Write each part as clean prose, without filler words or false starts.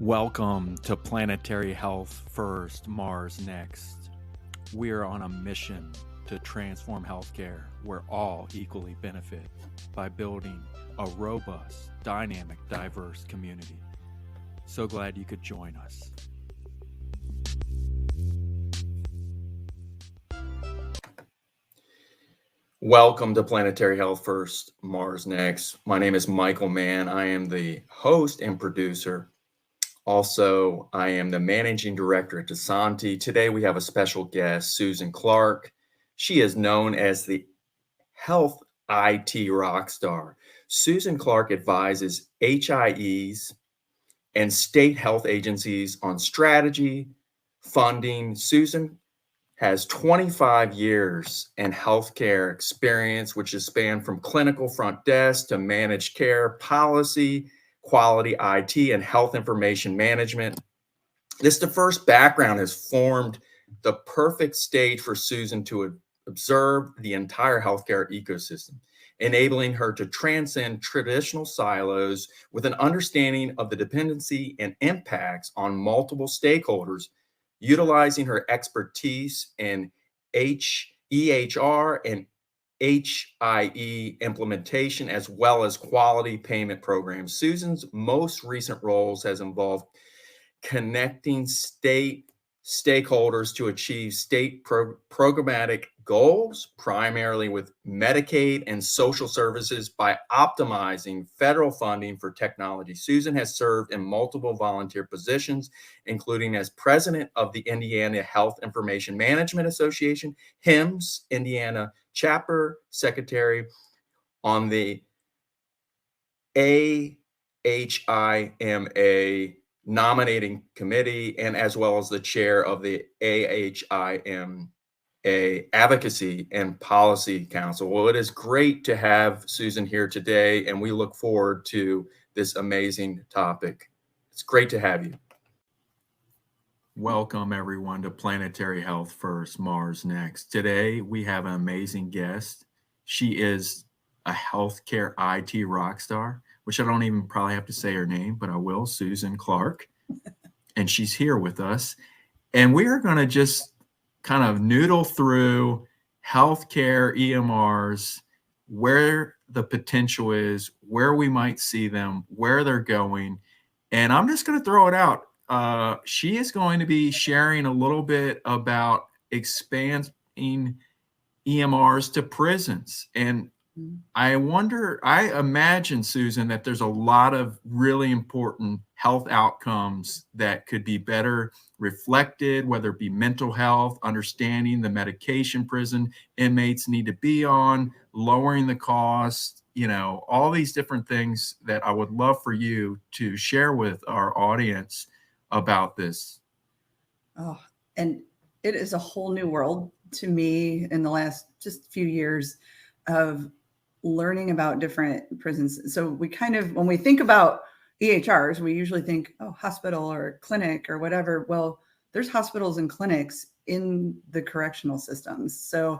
Welcome to Planetary Health First, Mars Next. We are on a mission to transform healthcare where all equally benefit by building a robust, dynamic, diverse community. So glad you could join us. Welcome to Planetary Health First, Mars Next. My name is Michael Mann. I am the host and producer. Also, I am the managing director at DeSanti. Today, we have a special guest, Susan Clark. She is known as the health IT rock star. Susan Clark advises HIEs and state health agencies on strategy, funding. Susan has 25 years in healthcare experience, which has spanned from clinical front desk to managed care, policy, quality IT, and health information management. This diverse background has formed the perfect stage for Susan to observe the entire healthcare ecosystem, enabling her to transcend traditional silos with an understanding of the dependency and impacts on multiple stakeholders, utilizing her expertise in EHR and HIE implementation, as well as quality payment programs. Susan's most recent roles has involved connecting state stakeholders to achieve state programmatic goals, primarily with Medicaid and social services, by optimizing federal funding for technology. Susan has served in multiple volunteer positions, including as president of the Indiana Health Information Management Association, HIMSS, Indiana chapter secretary on the AHIMA nominating committee, and as well as the chair of the AHIMA Advocacy and Policy Council. Well, it is great to have Susan here today, and we look forward to this amazing topic. It's great to have you. Welcome, everyone, to Planetary Health First, Mars Next. Today, we have an amazing guest. She is a healthcare IT rock star, which I don't even probably have to say her name, but I will, Susan Clark. And she's here with us. And we are going to just kind of noodle through healthcare EMRs, where the potential is, where we might see them, where they're going. And I'm just going to throw it out. She is going to be sharing a little bit about expanding EMRs to prisons. And I imagine, Susan, that there's a lot of really important health outcomes that could be better reflected, whether it be mental health, understanding the medication prison inmates need to be on, lowering the cost, all these different things that I would love for you to share with our audience about this. Oh, and it is a whole new world to me in the last just few years of learning about different prisons. So we when we think about EHRs, we usually think, hospital or clinic or whatever. Well, there's hospitals and clinics in the correctional systems. So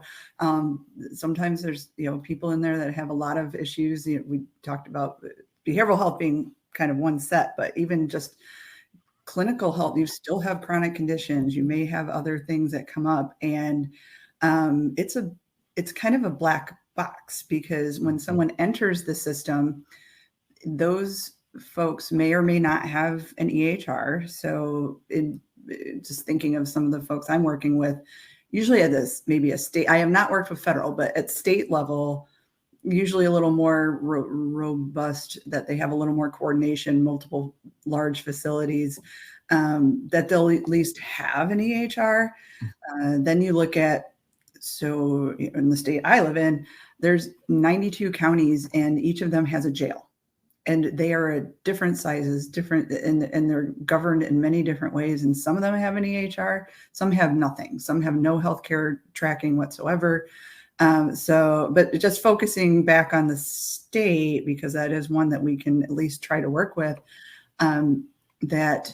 sometimes there's, people in there that have a lot of issues. We talked about behavioral health being kind of one set, but even just clinical health, you still have chronic conditions. You may have other things that come up, and it's kind of a black box, because when someone enters the system, those folks may or may not have an EHR. So just thinking of some of the folks I'm working with, usually at maybe a state, I have not worked with federal, but at state level, usually a little more robust, that they have a little more coordination, multiple large facilities, that they'll at least have an EHR. Then you look at, so in the state I live in, there's 92 counties, and each of them has a jail, and they are at different sizes, and they're governed in many different ways. And some of them have an EHR, some have nothing, some have no healthcare tracking whatsoever. But just focusing back on the state, because that is one that we can at least try to work with, that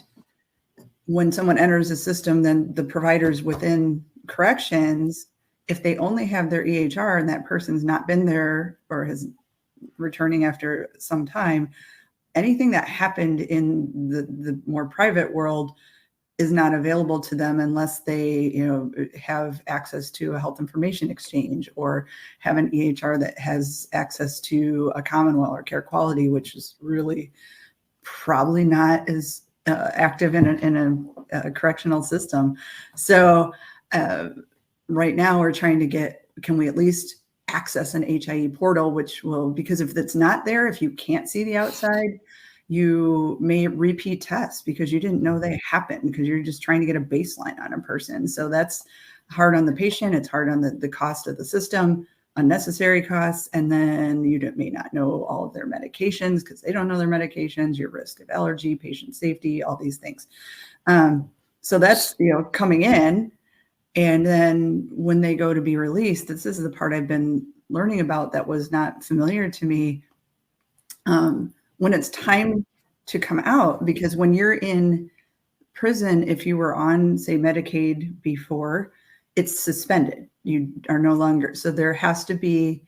when someone enters the system, then the providers within corrections, if they only have their EHR and that person's not been there or is returning after some time, anything that happened in the more private world is not available to them unless they, have access to a health information exchange or have an EHR that has access to a Commonwealth or care quality, which is really probably not as active in a correctional system. So right now we're trying to can we at least access an HIE portal, which will, because if it's not there, if you can't see the outside, you may repeat tests because you didn't know they happened because you're just trying to get a baseline on a person. So that's hard on the patient. It's hard on the cost of the system, unnecessary costs. And then you may not know all of their medications because they don't know their medications, your risk of allergy, patient safety, all these things. So that's, coming in. And then when they go to be released, this is the part I've been learning about that was not familiar to me. When it's time to come out, because when you're in prison, if you were on, say, Medicaid before, it's suspended. You are no longer. So there has to be,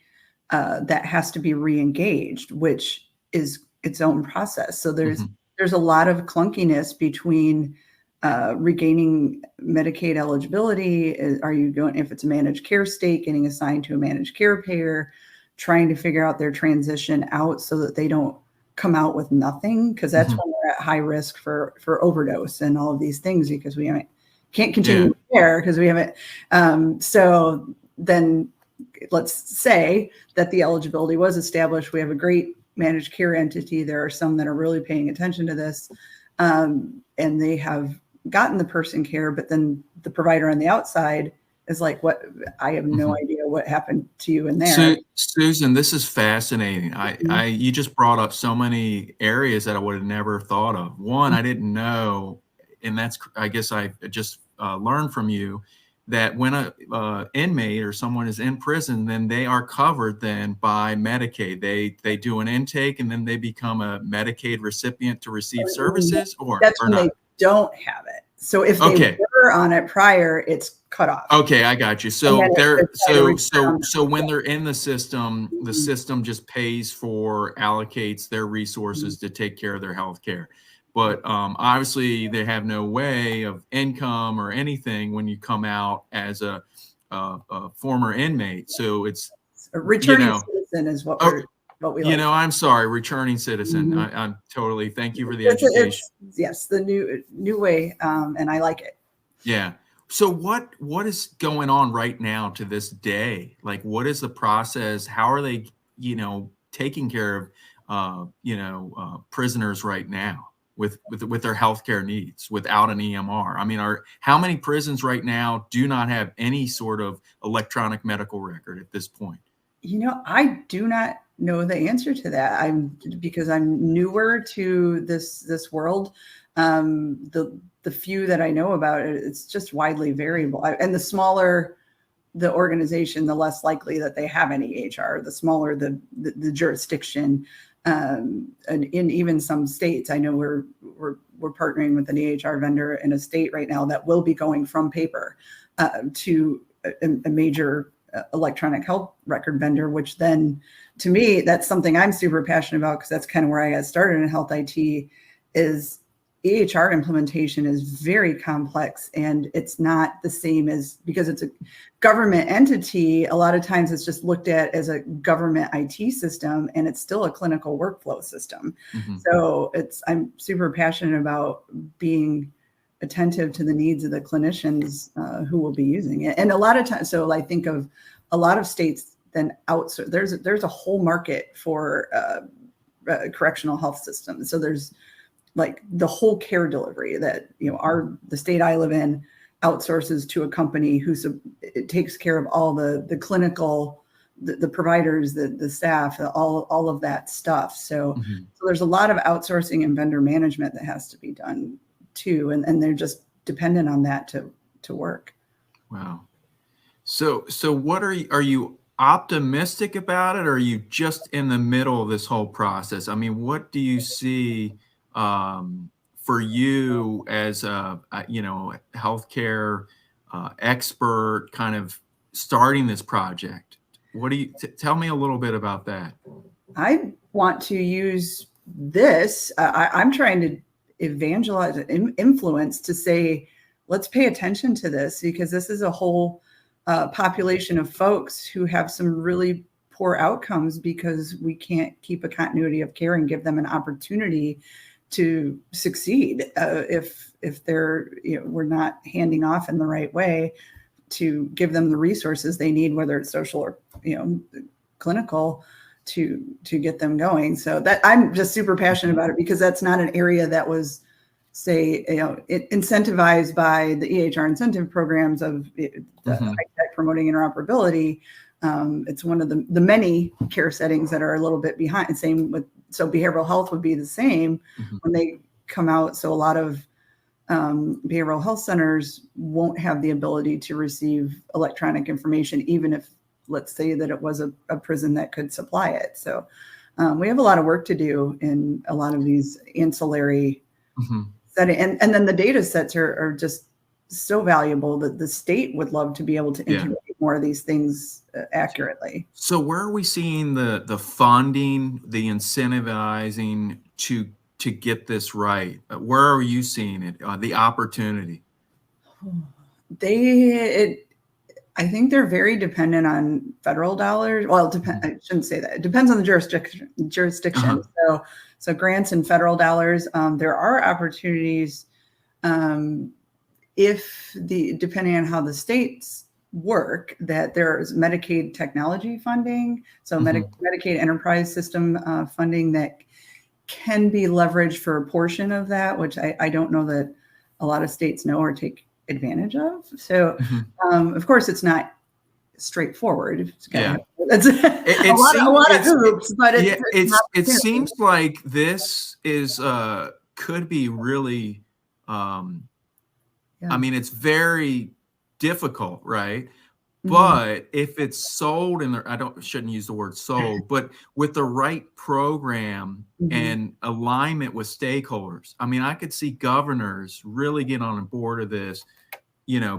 that has to be re-engaged, which is its own process. So there's a lot of clunkiness between regaining Medicaid eligibility. Are you going, if it's a managed care state, getting assigned to a managed care payer, trying to figure out their transition out so that they don't come out with nothing, because that's when we're at high risk for overdose and all of these things because we can't continue care because we haven't. So then let's say that the eligibility was established. We have a great managed care entity. There are some that are really paying attention to this, and they have gotten the person care, but then the provider on the outside is like, what? I have no idea what happened to you in there. So, Susan, this is fascinating. You just brought up so many areas that I would have never thought of. One, I didn't know, and that's, I guess I just learned from you that when a inmate or someone is in prison, then they are covered then by Medicaid. They do an intake and then they become a Medicaid recipient to receive services, or when not? They don't have it. So if they were on it prior, it's cut off. Okay, I got you. So so when they're in the system just pays for, allocates their resources to take care of their health care. But obviously they have no way of income or anything when you come out as a former inmate. So it's a returning citizen is what we like. I'm sorry, returning citizen. I'm totally, thank you for the education. Yes, the new way, and I like it. Yeah. So what is going on right now to this day? Like, what is the process? How are they, taking care of, prisoners right now with their healthcare needs without an EMR? I mean, how many prisons right now do not have any sort of electronic medical record at this point? I do not know the answer to that. Because I'm newer to this world. The few that I know about it, it's just widely variable. And the smaller the organization, the less likely that they have an EHR. The smaller the jurisdiction, and in even some states, I know we're partnering with an EHR vendor in a state right now that will be going from paper to a major electronic health record vendor, which then, to me, that's something I'm super passionate about because that's kind of where I got started in health IT. Is EHR implementation is very complex, and it's not the same as, because it's a government entity, a lot of times it's just looked at as a government IT system, and it's still a clinical workflow system. So I'm super passionate about being attentive to the needs of the clinicians who will be using it. And a lot of times, so I think of a lot of states then outsource. There's a whole market for correctional health systems. So there's like the whole care delivery that, the state I live in outsources to a company it takes care of all the clinical, the providers, the staff, all of that stuff. So there's a lot of outsourcing and vendor management that has to be done too. And they're just dependent on that to work. Wow. So what are you optimistic about it? Or are you just in the middle of this whole process? I mean, what do you see for you as a healthcare expert kind of starting this project? What do you tell me a little bit about that? I want to use this, I'm trying to evangelize, influence to say, let's pay attention to this, because this is a whole population of folks who have some really poor outcomes because we can't keep a continuity of care and give them an opportunity to succeed if they're, we're not handing off in the right way to give them the resources they need, whether it's social or clinical, to get them going. So that I'm just super passionate about it, because that's not an area that was, say, incentivized by the EHR incentive programs of the high-tech promoting interoperability. It's one of the many care settings that are a little bit behind. Same with, so behavioral health would be the same when they come out. So a lot of behavioral health centers won't have the ability to receive electronic information, even if, let's say, that it was a prison that could supply it. So we have a lot of work to do in a lot of these ancillary settings. And then the data sets are just so valuable that the state would love to be able to integrate more of these things accurately. So where are we seeing the funding, the incentivizing to get this right? Where are you seeing it? The opportunity? I think they're very dependent on federal dollars. Well, I shouldn't say that. It depends on the jurisdiction. So grants and federal dollars. There are opportunities depending on how the states work, that there's Medicaid technology funding. So Medicaid enterprise system funding that can be leveraged for a portion of that, which I don't know that a lot of states know or take advantage of. So of course it's not straightforward. It's a lot of hoops, but it seems like this is could be really I mean, it's very difficult, right? But if it's sold, and shouldn't use the word sold, but with the right program and alignment with stakeholders, I mean, I could see governors really get on board of this,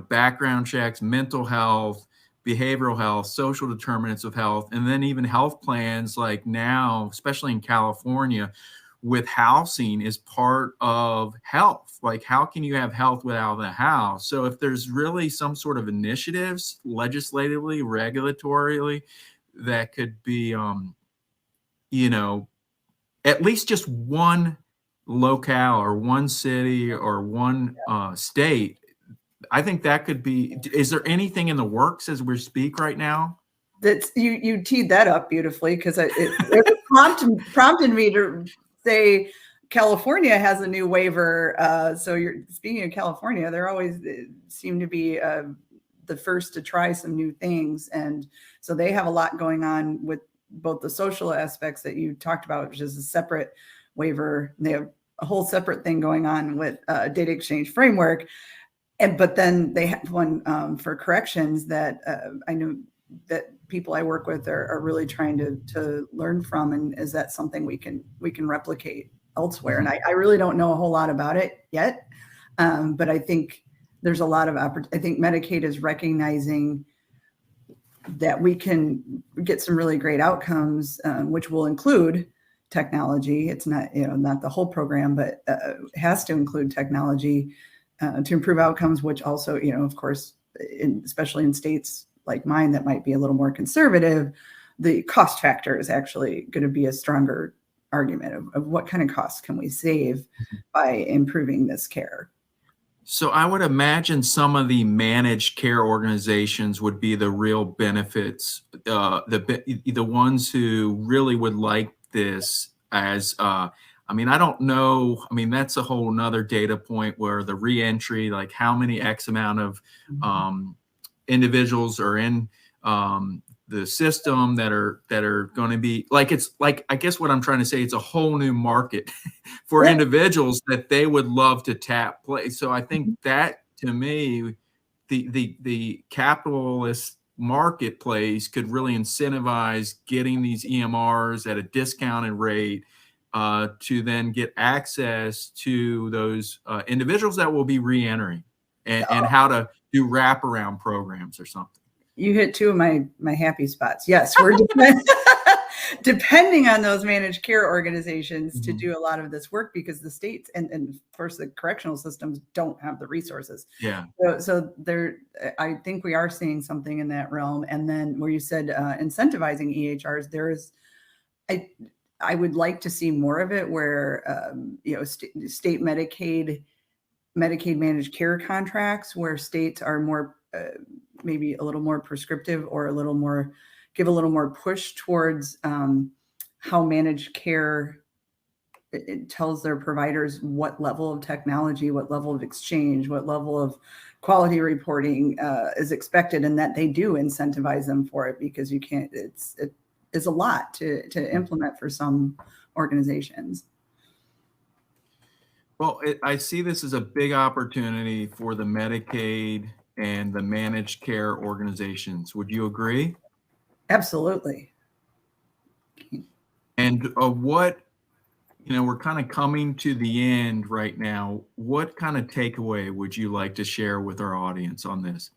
background checks, mental health, behavioral health, social determinants of health, and then even health plans, like now, especially in California, with housing is part of health. Like, how can you have health without a house? So if there's really some sort of initiatives legislatively, regulatorily, that could be, at least just one locale or one city or one state, I think that could be. Is there anything in the works as we speak right now? That's you teed that up beautifully, because it prompted me to say California has a new waiver. So you're speaking of California, they're always seem to be the first to try some new things. And so they have a lot going on with both the social aspects that you talked about, which is a separate waiver. They have a whole separate thing going on with data exchange framework. But then they have one for corrections that I know that people I work with are really trying to learn from, and is that something we can replicate elsewhere? And I really don't know a whole lot about it yet, but I think there's a lot of I think Medicaid is recognizing that we can get some really great outcomes, which will include technology. It's not not the whole program, but has to include technology to improve outcomes, which also of course, especially in states like mine that might be a little more conservative, the cost factor is actually going to be a stronger argument of what kind of costs can we save by improving this care. So I would imagine some of the managed care organizations would be the real benefits, the ones who really would like this as, I mean, I don't know. I mean, that's a whole nother data point where the reentry, like how many X amount of individuals are in the system that are going to be like, it's like, I guess what I'm trying to say, it's a whole new market for individuals that they would love to tap play. So I think that, to me, the capitalist marketplace could really incentivize getting these EMRs at a discounted rate to then get access to those individuals that will be reentering, and how to do wraparound programs or something. You hit two of my happy spots. Yes, depending on those managed care organizations to do a lot of this work, because the states and of course the correctional systems don't have the resources. Yeah. So there, I think we are seeing something in that realm. And then where you said incentivizing EHRs, there's, I would like to see more of it where, state Medicaid managed care contracts where states are more, maybe a little more prescriptive or give a little more push towards how managed care, it tells their providers what level of technology, what level of exchange, what level of quality reporting is expected, and that they do incentivize them for it, because you can't, it is a lot to implement for some organizations. Well, I see this as a big opportunity for the Medicaid and the managed care organizations. Would you agree? Absolutely. And what, we're kind of coming to the end right now. What kind of takeaway would you like to share with our audience on this?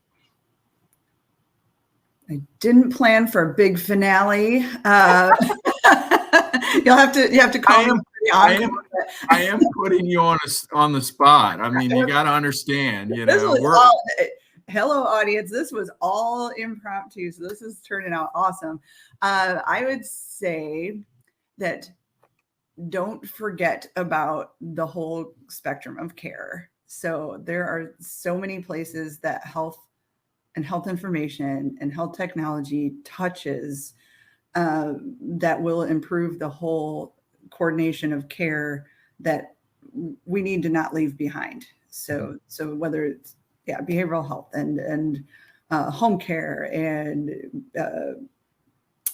I didn't plan for a big finale. You have to call me. I am putting you on the spot. I mean, you got to understand, hello audience. This was all impromptu. So this is turning out awesome. I would say that don't forget about the whole spectrum of care. So there are so many places that health information and health technology touches that will improve the whole coordination of care that we need to not leave behind. So whether it's behavioral health and home care and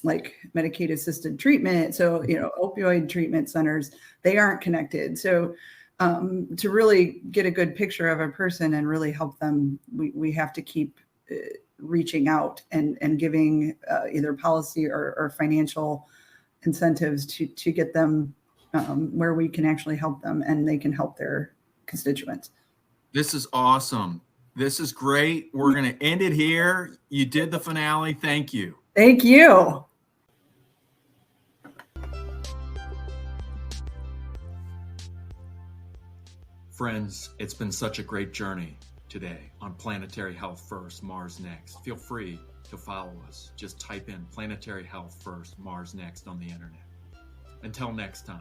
like Medicaid assisted treatment. So, opioid treatment centers, they aren't connected. So to really get a good picture of a person and really help them, we have to keep reaching out and giving either policy or financial incentives to get them where we can actually help them and they can help their constituents. This is awesome. This is great. We're going to end it here. You did the finale. Thank you. Thank you. Friends, it's been such a great journey today on Planetary Health First, Mars Next. Feel free to follow us. Just type in Planetary Health First, Mars Next on the internet. Until next time.